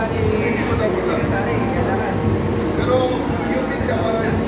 Hindi ko daw po. Pero yung din siya para yung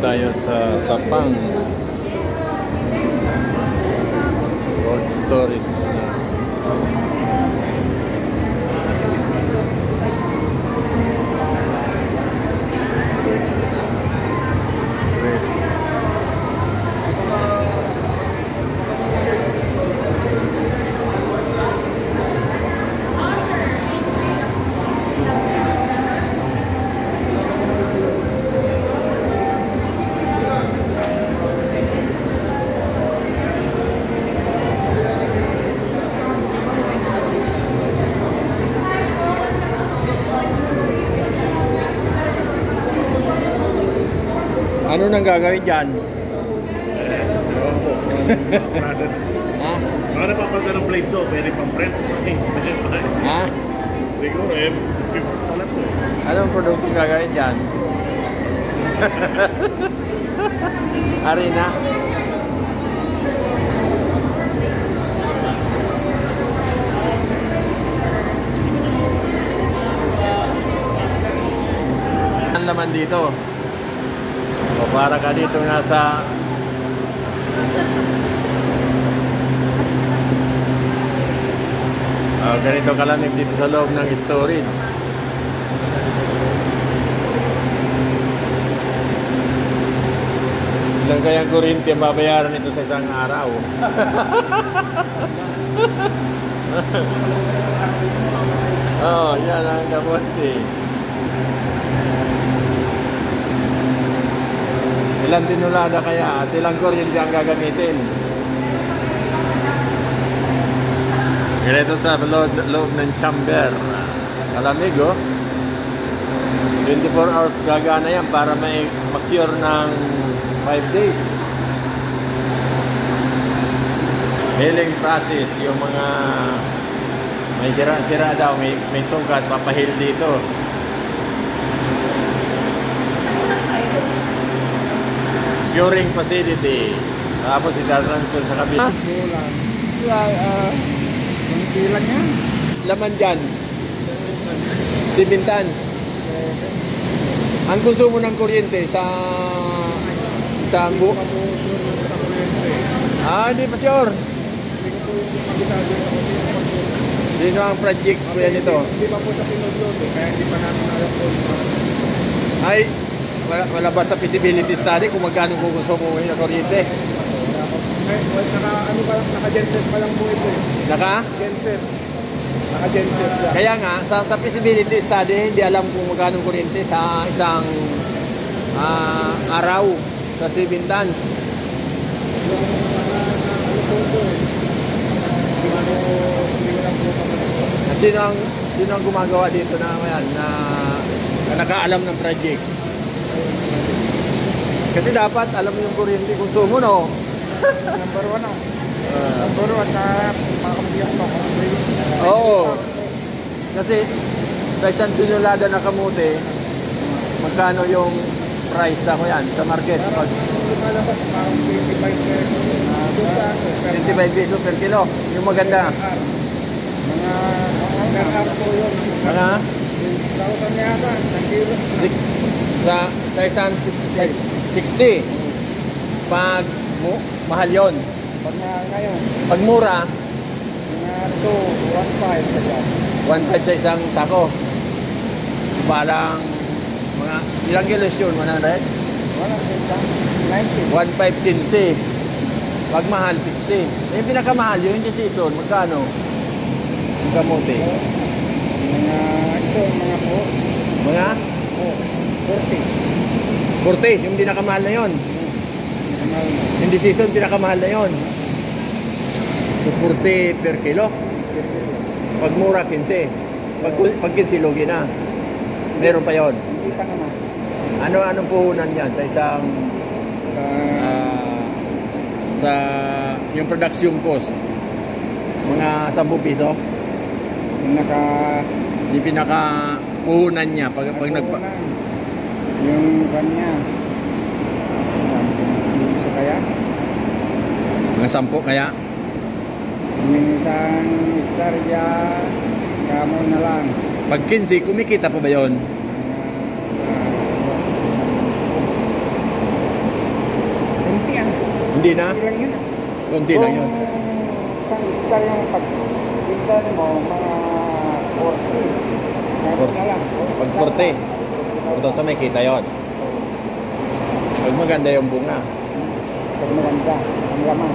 tayo sa Sapang cold storage na. Ano nang gagawin dyan? Ewan po. Ha? Baka napapalta ng plate to, pwede pang French fries. Ha? Hindi ko pipas pala po. Anong produktong gagawin dyan? Harina? Ang laman dito. O para ka dito nasa ganito kalamig dito sa loob ng storage. Ilang kayang kuryente ang babayaran nito sa isang araw? Oh, yan ang kapunti. Ilang tinulada kaya at ilang kuryente ang gagamitin? Ganito sa loob ng chamber. Kalamig, oh. 24 hours gagana yan para may ma-cure ng 5 days. Healing process, yung mga may sira-sira daw, may sugat, papahil dito. Curing facility. Tapos itatransfer sa kabila. Ilan yan? Laman dyan 7 tons. Ang konsumo ng kuryente sa hindi pa sure. Sino ang project ko yan ito? Hindi pa po sa pinodload kaya hindi pa namin alam po. Ay, wala ba sa feasibility study kung magkano kukonsumo ng kuryente? Naka-genset pa lang po ito eh. Naka-genset. Naka-genset lang. Kaya nga, sa feasibility study, hindi alam kung magkano kuryente sa isang araw sa 7 tons. Sino ang gumagawa dito na nakaalam ng project? Kasi dapat alam mo yung kuryente konsumo, no? Number 1 na. Number 1 na makakabigyan mo. Oo. Kasi sa isang tinulada na kamote, magkano yung price sa sa market? Parang lumalabas, parang 25 pesos per kilo. Yung maganda. Mga per po yun. Mga? 1,000 yata, 1 kilo. Sa isang 60. Pag mahal yun. Pag ngayon, Pag mura, mga 1.5 sa dyan. 1.5 sa isang sako. Balang mga ilang kilos yun? 100? Wala, 90. 1.5 15. Pag mahal, 60. Yung pinakamahal, yung hindi season, magkano? Yung kamote. Mga po. Mga? 40. 40, yung pinakamahal na yun. Hindi season, pinakamahal na yun. So, 40 per kilo. Pag mura, 15. Pag 15, lugi na. Meron pa yun. Hindi pa naman. Anong puhunan yan sa isang sa yung production cost? Mga 10 piso? Yung pinaka puhunan niya pag nagpa... Yung kanya. So kaya? Mga 10 kaya? Yung isang hektarya, kamo na lang. Pag 15, kumikita pa ba yun? Hindi na? Konti lang yun. Konti lang yun. Isang hektar yung pagpintan mo, mga 40. Meron na lang. Pag 40. Ito sa may kita yon. Pag maganda yung bunga. Pag maganda, ang laman.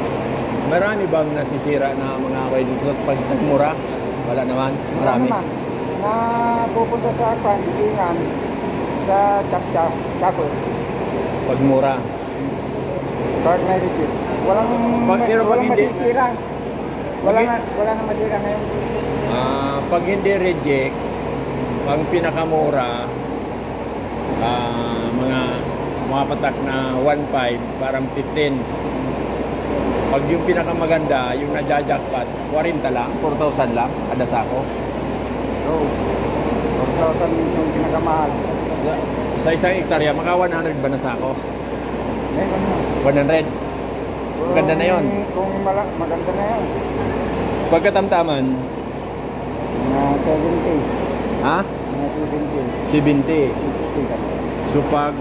Marami bang nasisira na mga akoy dito pag nagmura? Wala naman. Marami. Na pupunta sa pandilingan sa Chapo. Pag mura. Pag may reject. Pero pag hindi masisira. Wala na masira ngayon. Pag hindi reject, ang pinakamura mga patak na 1.5 parang 15. Pag yung pinakamaganda, yung nadja-jackpot, 40 lang, 4,000 lang kada sako. Oo. 4,000 yung pinakamahal. Sa isang hektarya, maka 100 ba na sako? Meron na. 100. Maganda na yon. Kung maganda na yun. Pagkatamtaman, Mga 70. ha? Mga 70. 70. 60 kami. So pag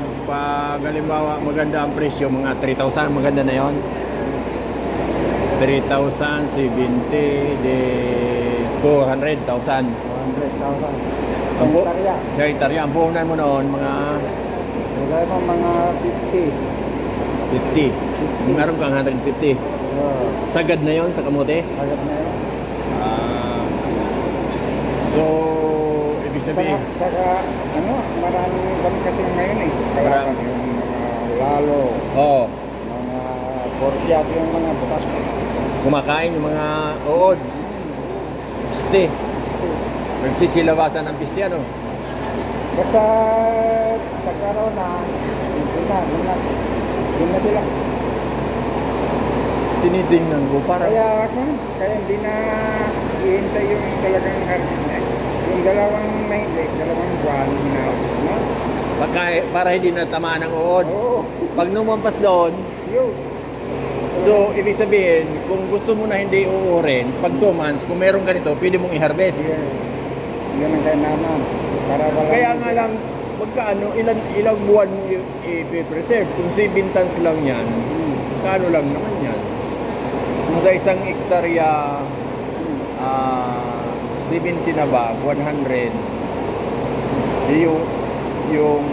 halimbawa maganda ang presyo, mga 3,000, maganda na yon. 3,000, 70, de 200,000. 200,000. Ang bu- Hektarya. Sa hektarya, ang puhunan mo noon, mga Wala mo mga 50. 50. Meron kang 150. Sagad na yon sa kamote. Agad na yun. So, ibig sabihin, Saka, maraming kami kasi ngayon eh. Kaya Marami. yung mga lalo, oh, mga porsyat, yung mga butas. kumakain yung mga uod. Piste. Nagsisilabasan ng piste, ano? Basta tagkaraw na, yun na sila. Tinitingnan ko, parang Kaya hindi na ihintay yung talagang harvest na. Yung dalawang buwan na harvest na. para hindi natamaan ng uod. Oo, Pag lumampas doon, yun. so ibig sabihin, kung gusto mo na hindi uurin, pag 2 months, kung meron ganito, pwede mong i-harvest. Yan ang kailangan. Para wala Kaya nga lang, magkaano, ilang buwan mo i-preserve. Kung 7 tons lang yan, kaano lang naman yan. Kung sa isang hektarya, 70 na ba, 100, yung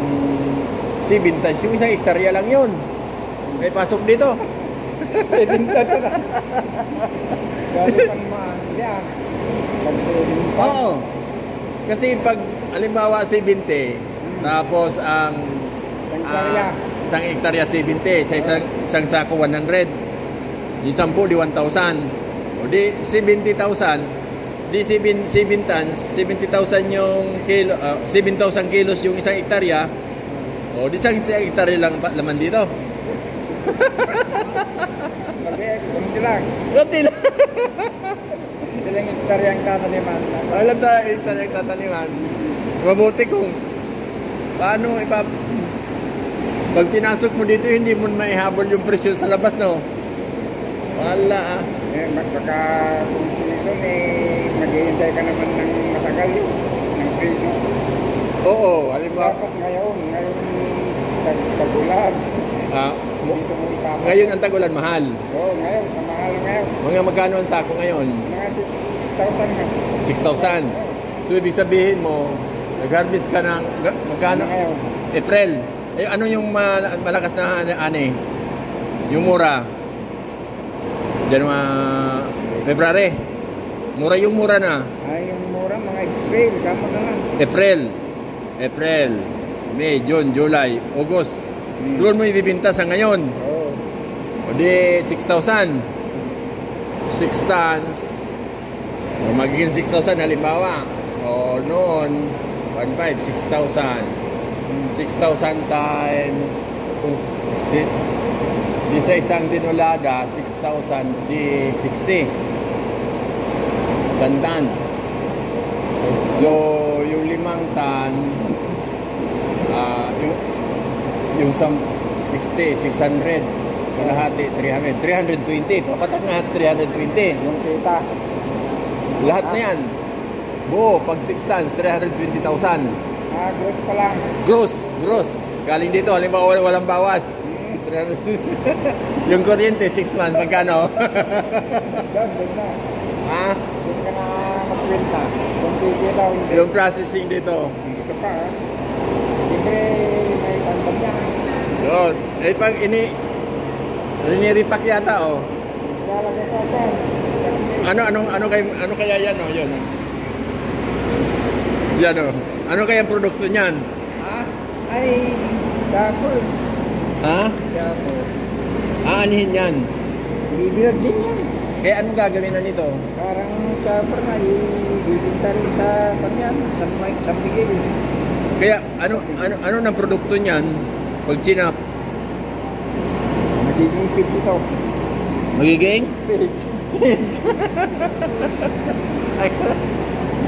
7 tons, yung isang hektarya lang yun. May pasok dito. Sedinta ka na. Gano'n kang yan. Pag-sedinta. Oo. Kasi pag, halimbawa 70, tapos ang isang hektarya 70, sa isang sako 100, yung 10 di 1,000. O di 70,000, di 7 tons, 70,000 yung kilo, 7,000 kilos yung isang hektarya. O di isang hektarya lang laman dito. Kunti lang. Kunti lang. Kunti lang hektarya ang tataniman. Alam tayo hektarya ang tataniman. Mabuti kung paano pag pinasok mo dito, hindi mo maihabol yung presyo sa labas, no? Wala, Baka kung season maghihintay ka naman ng matagal ng presyo. Oo, halimbawa. Dapat ngayon tag-ulan. Dito mo itapat. Ngayon ang tag-ulan mahal. Oo, ngayon, sa mahal ngayon. Mga magkano ang sako ngayon? Mga 6,000 nga. 6,000. So ibig sabihin mo, nag-harvest ka ng magkano? Ngayon. April. Ano yung malakas na yung mura? February. Mura yung mura na. Yung mura, mga April, sama na lang. April, May, June, July, August. Doon mo ibibinta sa ngayon. Oo. O di 6,000. 6 tons. O magiging 6,000 halimbawa. O noon, 1,500, 6,000. 6,000 times kung di sa isang dinulada, 6,000 di 60. Sandan. So, yung 5 ton, yung 60, 600, kalahati, 300, 320, papatak na 320. Yung kita. Lahat na yan. Buo, pag 6 tons, 320,000. Gross pa lang. Gross. Galing dito, halimbawa walang bawas. Yung kuryente, 6 months, magkano? Doon na. Ha? Doon ka na magkwenta. Kung kikita o hindi. Yung processing dito. Dito pa. Siyempre, may tandang yan. Yun. Eh, pag riniripak yata, oh. Lalagay sa akin. Ano kaya yan, oh? Yun, oh. Yan, oh. Ano kaya ang produkto niyan? Ha? Ay, dako. Ha? Dako. Aanihin yan. Bibigyan din yan. Kaya anong gagawin na nito? Parang chopper na ibibinta rin sa kanyan. Sa bigay. Kaya ano ng produkto niyan pag chinap? Magiging pitch ito. Magiging? Pitch. Ay,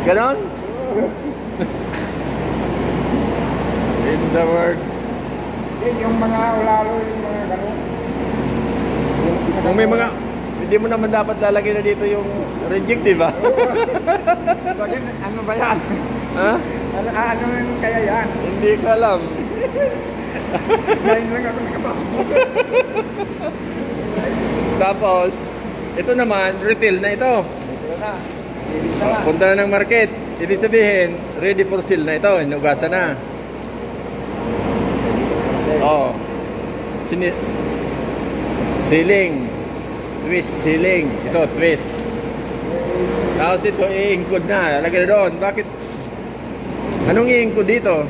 ganon? In the word. Yung mga ulalo, yung mga gano'n. Kung may mga, hindi mo naman dapat lalagay na dito yung reject, di ba? Bakit, ano ba yan? Ha? Ano kaya yan? Hindi ko alam. Ngayon lang ako nakapasok. Tapos, ito naman, retail na ito. Ito na. Ibig na. Punta na ng market. Ibig sabihin, ready for sale na ito. Inugasan na. Oh. Sealing. Twist, sealing. Ito, twist. Tapos ito, i-include na. Lalagay na doon. Bakit? Anong i-include dito?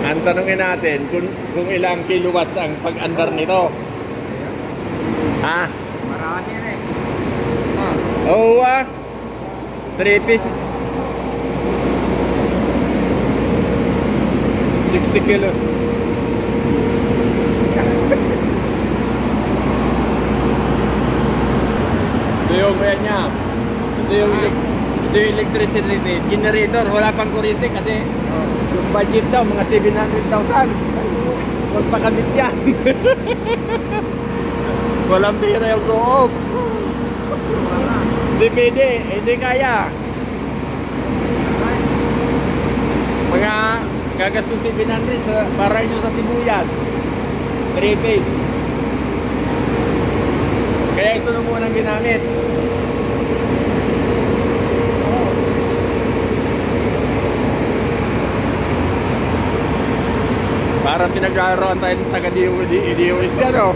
Ang tanongin natin, kung ilang kilowatts ang pag-andar nito. Ha? Marami rin. Oo, 3 pieces. 60 kilo. Ito yung kaya niya. Ito yung electricity generator. Wala pang kuryente kasi yung budget daw mga 700,000. Magpakabit yan. Walang pera yung go-off. Hindi pwede. Hindi kaya. Mga gagastos 700 para nyo sa sibuyas. 3 piece. Kaya ito na muna ang ginamit. Parang pinag-aaroan tayo ng taga-DOS yan, oh.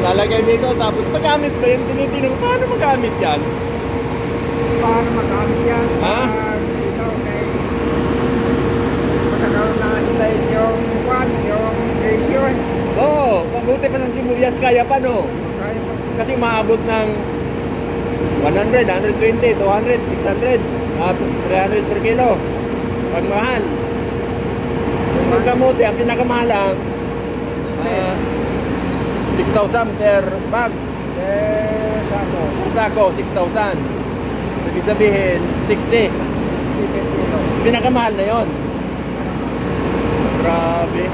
Lalagay dito, tapos magamit ba yun? Tinitinong, paano magamit yan? Paano magamit yan? Ha? Ito, okay. Magkakaroon na nila yung ratio. Oo, mabuti pa sa sibuyas, kaya pa, no? Kaya pa. Kasi maabot ng 100, 120, 200, 600, 300 per kilo. Pag mahal. Yung kamote, ang pinakamahal lang, 6,000 per bag. Sako. Sako, 6,000. Ibig sabihin, 60. Pinakamahal na yon. Grabe.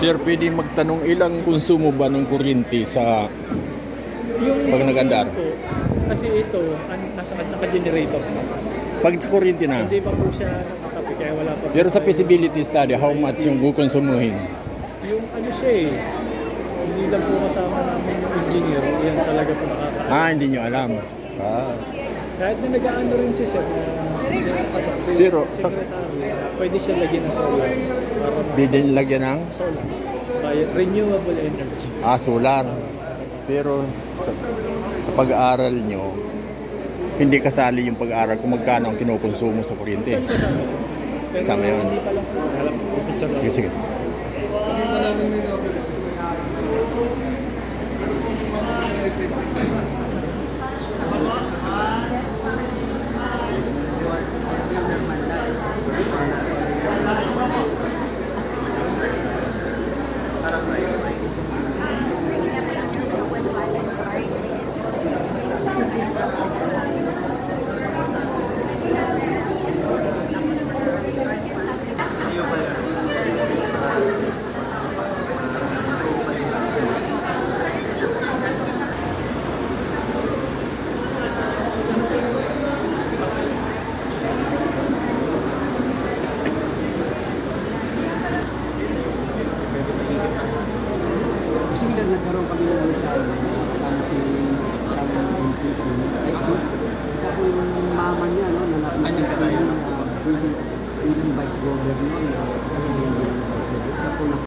Sir, pwede magtanong ilang konsumo ba ng kuryente sa pag nag-andar? Kasi ito, naka-generator pa. Pag sa kuryente na? Hindi pa po siya nakatapi, kaya wala pa. Pero sa feasibility study, how much yung kukonsumuhin? Yung ano siya eh, hindi lang po kasama namin yung engineer, yan talaga po nakaka. Hindi nyo alam. Kahit na nag-aano rin si Sir, Pero, pwede siya lagyan ng solar. Pwede lagyan ng? Solar. Renewable energy. Solar. Pero sa pag-aaral nyo, hindi kasali yung pag-aaral kung magkano ang kinukonsumo sa kuryente. Pero Kasama yun. hindi pa lang po. Alam po, picture lang. Sige, sige. bilang vice governor na siya po na